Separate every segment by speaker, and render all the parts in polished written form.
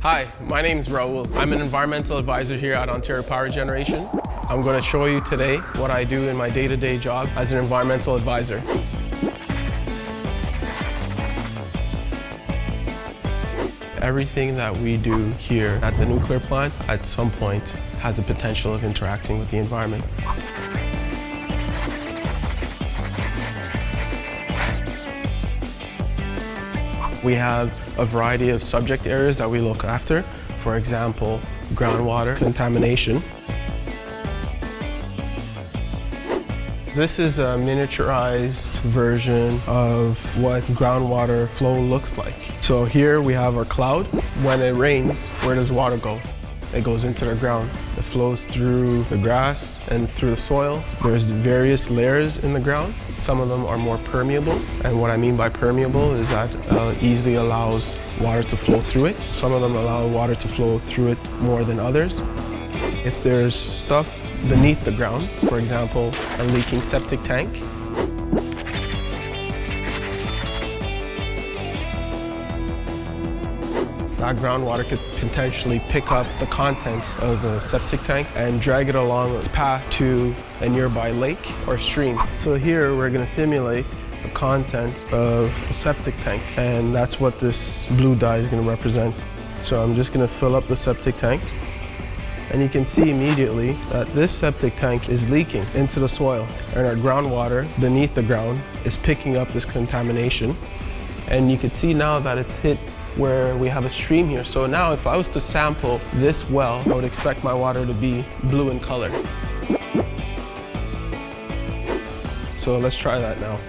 Speaker 1: Hi, my name is Raoul. I'm an environmental advisor here at Ontario Power Generation. I'm going to show you today what I do in my day-to-day job as an environmental advisor. Everything that we do here at the nuclear plant at some point has the potential of interacting with the environment. We have a variety of subject areas that we look after. For example, groundwater contamination. This is a miniaturized version of what groundwater flow looks like. So here we have our cloud. When it rains, where does water go? It goes into the ground. It flows through the grass and through the soil. There's various layers in the ground. Some of them are more permeable. And what I mean by permeable is that easily allows water to flow through it. Some of them allow water to flow through it more than others. If there's stuff beneath the ground, for example, a leaking septic tank, that groundwater could potentially pick up the contents of the septic tank and drag it along its path to a nearby lake or stream. So here we're going to simulate the contents of a septic tank, and that's what this blue dye is going to represent. So I'm just going to fill up the septic tank, and you can see immediately that this septic tank is leaking into the soil, and our groundwater beneath the ground is picking up this contamination. And you can see now that it's hit where we have a stream here. So now if I was to sample this well, I would expect my water to be blue in color. So let's try that now.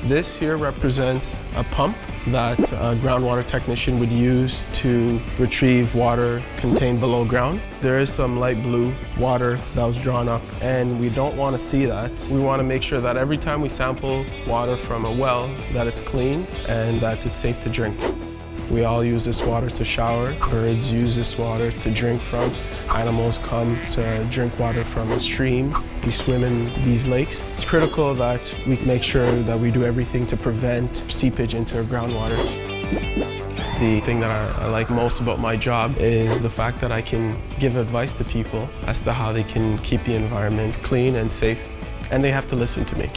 Speaker 1: This here represents a pump that a groundwater technician would use to retrieve water contained below ground. There is some light blue water that was drawn up, and we don't want to see that. We want to make sure that every time we sample water from a well, that it's clean and that it's safe to drink. We all use this water to shower. Birds use this water to drink from. Animals come to drink water from a stream. We swim in these lakes. It's critical that we make sure that we do everything to prevent seepage into our groundwater. The thing that I like most about my job is the fact that I can give advice to people as to how they can keep the environment clean and safe, and they have to listen to me.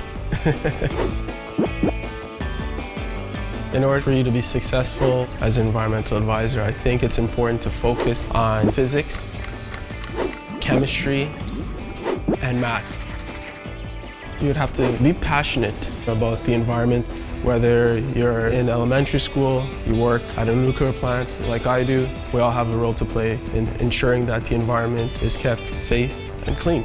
Speaker 1: In order for you to be successful as an environmental advisor, I think it's important to focus on physics, chemistry, and math. You'd have to be passionate about the environment, whether you're in elementary school, you work at a nuclear plant like I do. We all have a role to play in ensuring that the environment is kept safe and clean.